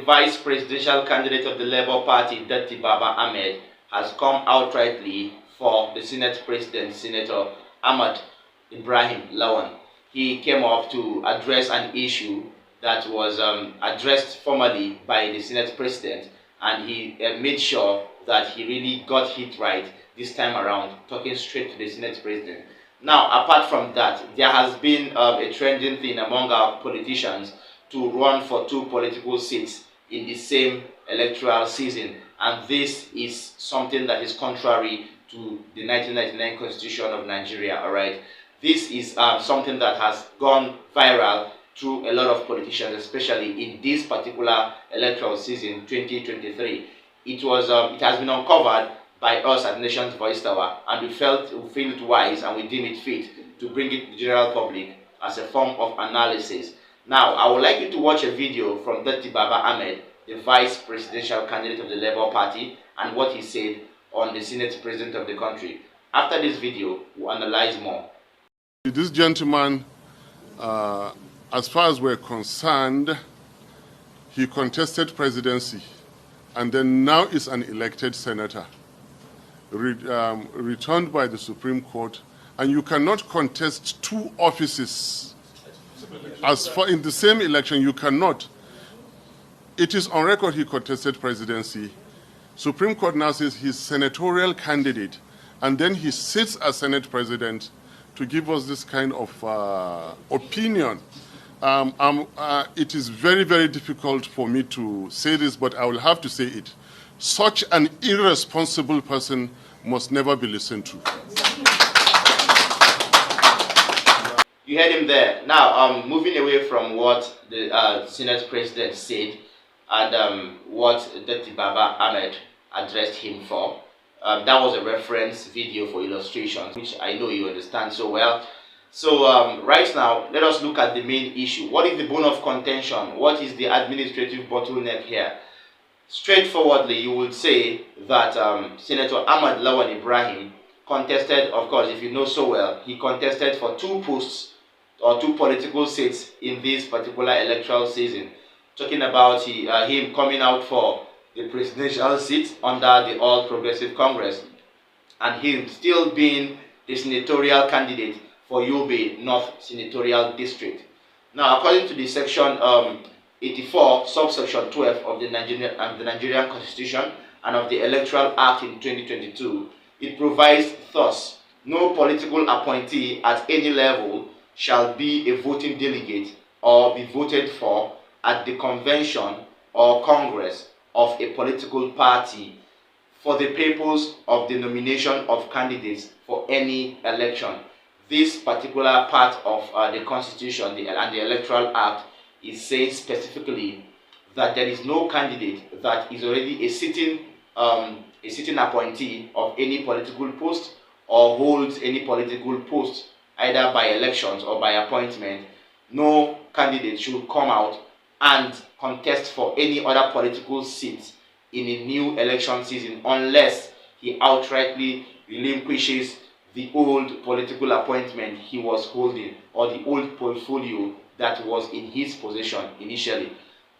vice presidential candidate of the Labour Party, Datti Ahmed, has come outrightly for the Senate President, Senator Ahmed Lawal. He came up to address an issue that was addressed formally by the Senate President, and he made sure that he really got it right this time around, talking straight to the Senate President. Now, apart from that, there has been a trending thing among our politicians to run for 2 political seats in the same electoral season, and this is something that is contrary to the 1999 Constitution of Nigeria. All right, this is something that has gone viral through a lot of politicians, especially in this particular electoral season 2023. It has been uncovered by us at Nation's Voice Tower, and we feel it wise and we deem it fit to bring it to the general public as a form of analysis. Now, I would like you to watch a video from Datti Ahmed, the vice presidential candidate of the Labour Party, and what he said on the Senate President of the country. After this video, we'll analyze more. This gentleman, as far as we're concerned, he contested presidency and then now is an elected senator, returned by the Supreme Court, and you cannot contest 2 offices. As for in the same election, you cannot. It is on record he contested presidency. Supreme Court now says he's senatorial candidate, and then he sits as Senate President to give us this kind of opinion. It is very, very difficult for me to say this, but I will have to say it. Such an irresponsible person must never be listened to. You heard him there. Now, moving away from what the Senate President said and what Datti Ahmed addressed him for, that was a reference video for illustrations, which I know you understand so well. So right now, let us look at the main issue. What is the bone of contention? What is the administrative bottleneck here? Straightforwardly, you would say that Senator Ahmed Lawal contested, of course, if you know so well, he contested for 2 posts or 2 political seats in this particular electoral season. Talking about him coming out for the presidential seat under the All Progressive Congress, and him still being the senatorial candidate for Yobe North Senatorial District. Now, according to the section 84, subsection 12 of the Nigerian Constitution and of the Electoral Act in 2022, it provides thus: no political appointee at any level shall be a voting delegate or be voted for at the convention or congress of a political party for the purpose of the nomination of candidates for any election. This particular part of the Constitution and the Electoral Act is saying specifically that there is no candidate that is already a sitting appointee of any political post or holds any political post either by elections or by appointment. No candidate should come out and contest for any other political seat in a new election season unless he outrightly relinquishes the old political appointment he was holding or the old portfolio that was in his possession initially.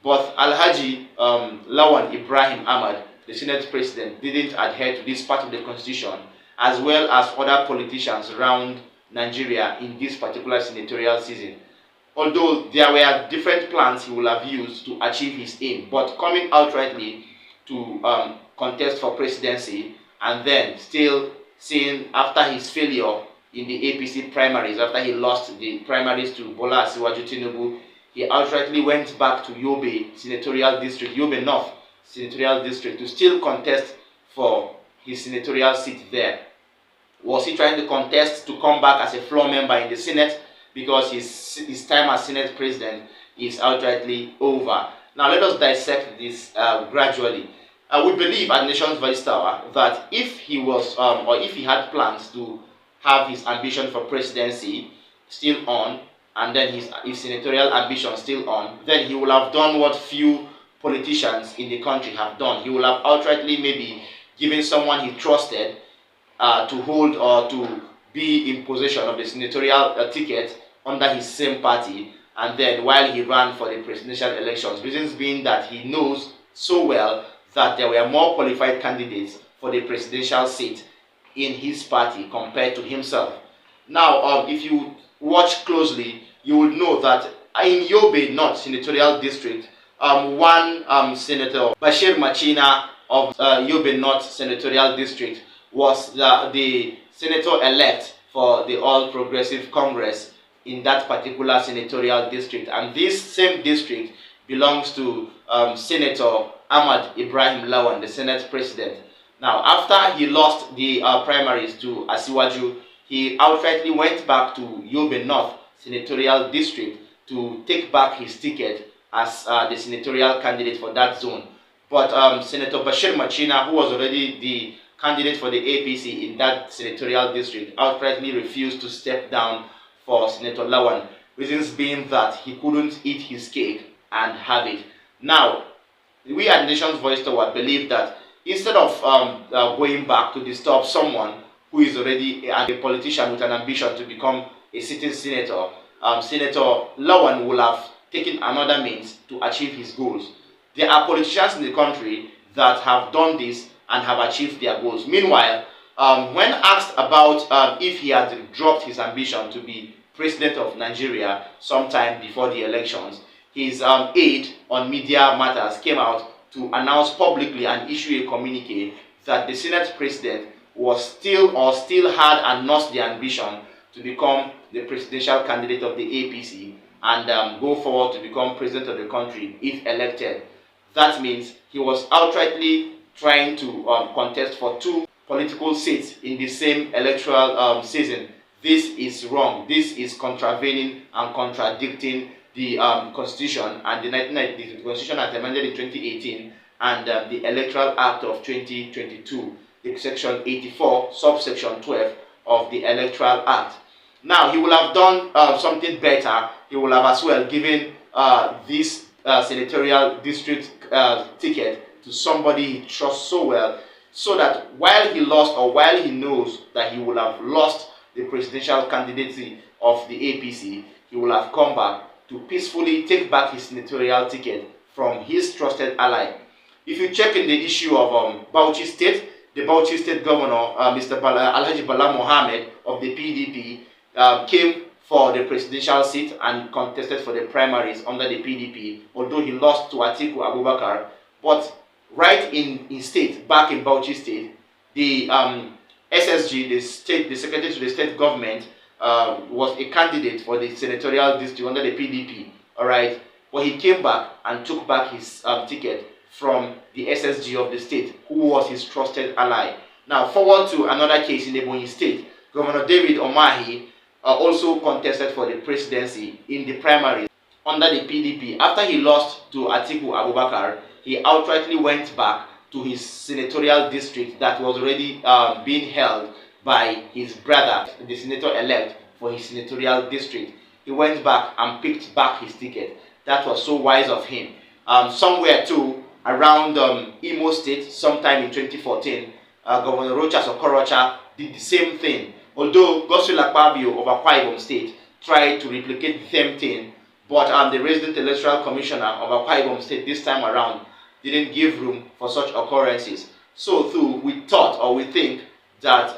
But Alhaji Lawal Ahmed, the Senate President, didn't adhere to this part of the Constitution, as well as other politicians around Nigeria in this particular senatorial season. Although there were different plans he will have used to achieve his aim, but coming outrightly to contest for presidency, and then still seeing after his failure in the APC primaries, after he lost the primaries to Bola Asiwaju Tinubu, he outrightly went back to Yobe Senatorial District, Yobe North Senatorial District, to still contest for his senatorial seat there. Was he trying to contest to come back as a floor member in the Senate because his time as Senate President is outrightly over? Now let us dissect this gradually. We believe at Nation's Voice Tower that if he was or if he had plans to have his ambition for presidency still on, and then his senatorial ambition still on, then he will have done what few politicians in the country have done. He will have outrightly maybe given someone he trusted to hold or to be in possession of the senatorial ticket under his same party, and then while he ran for the presidential elections. Reasons being that he knows so well that there were more qualified candidates for the presidential seat in his party compared to himself. Now, if you watch closely, you will know that in Yobe North Senatorial District, one Senator Bashir Machina of Yobe North Senatorial District was the senator-elect for the All Progressive Congress in that particular senatorial district. And this same district belongs to Senator Ahmed Lawal, the Senate President. Now, after he lost the primaries to Asiwaju, he outrightly went back to Yobe North Senatorial District to take back his ticket as the senatorial candidate for that zone. But Senator Bashir Machina, who was already the candidate for the APC in that senatorial district, outrightly refused to step down for Senator Lawal, reasons being that he couldn't eat his cake and have it. Now, we at Nation's Voice Tower believe that instead of going back to disturb someone who is already a politician with an ambition to become a sitting senator, Senator Lawal will have taken another means to achieve his goals. There are politicians in the country that have done this and have achieved their goals. Meanwhile, when asked about if he had dropped his ambition to be president of Nigeria sometime before the elections, his aide on media matters came out to announce publicly and issue a communique that the Senate president was still had and nursed the ambition to become the presidential candidate of the APC and go forward to become president of the country if elected. That means he was outrightly trying to contest for two political seats in the same electoral season. This is wrong. This is contravening and contradicting the Constitution and the Constitution as amended in 2018 and the Electoral Act of 2022, Section 84, subsection 12 of the Electoral Act. Now, he will have done something better. He will have as well given this senatorial district ticket to somebody he trusts so well, so that while he lost, or while he knows that he will have lost the presidential candidacy of the APC, he will have come back to peacefully take back his senatorial ticket from his trusted ally. If you check in the issue of Bauchi State, the Bauchi State Governor, Mr. Alhaji Bala Mohammed of the PDP, came for the presidential seat and contested for the primaries under the PDP, although he lost to Atiku Abubakar. But right in his state, back in Bauchi State, the SSG, the Secretary to the State Government, was a candidate for the senatorial district under the PDP, alright? But he came back and took back his ticket from the SSG of the state, who was his trusted ally. Now, forward to another case in Ebonyi State, Governor David Omahi also contested for the presidency in the primaries under the PDP. After he lost to Atiku Abubakar, he outrightly went back to his senatorial district that was already being held by his brother, the senator-elect for his senatorial district. He went back and picked back his ticket. That was so wise of him. Somewhere too, around Imo State, sometime in 2014, Governor Rochas Okorocha did the same thing. Although Godswill Akpabio of Akwa Ibom State tried to replicate the same thing, but the resident electoral commissioner of Akwa Ibom State this time around didn't give room for such occurrences. So too, we thought, or we think, that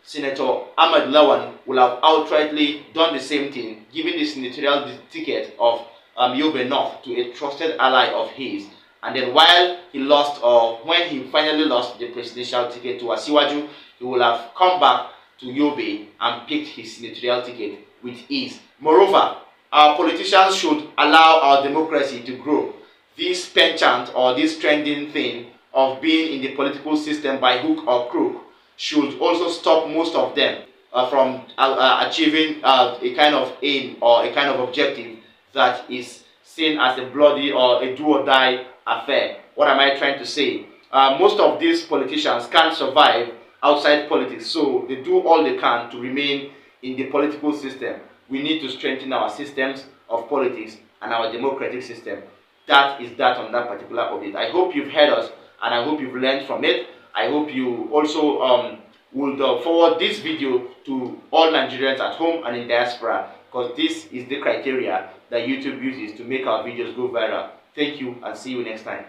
Senator Ahmed Lawal will have outrightly done the same thing, giving the senatorial ticket of Yobe North to a trusted ally of his. And then while he lost, or when he finally lost the presidential ticket to Asiwaju, he will have come back to Yobe and picked his senatorial ticket with ease. Moreover, our politicians should allow our democracy to grow. This penchant or this trending thing of being in the political system by hook or crook should also stop most of them from achieving a kind of aim or a kind of objective that is seen as a bloody or a do-or-die affair. What am I trying to say? Most of these politicians can't survive outside politics, so they do all they can to remain in the political system. We need to strengthen our systems of politics and our democratic system. That is that on that particular update. I hope you've heard us and I hope you've learned from it. I hope you also will forward this video to all Nigerians at home and in diaspora. because this is the criteria that YouTube uses to make our videos go viral. Thank you and see you next time.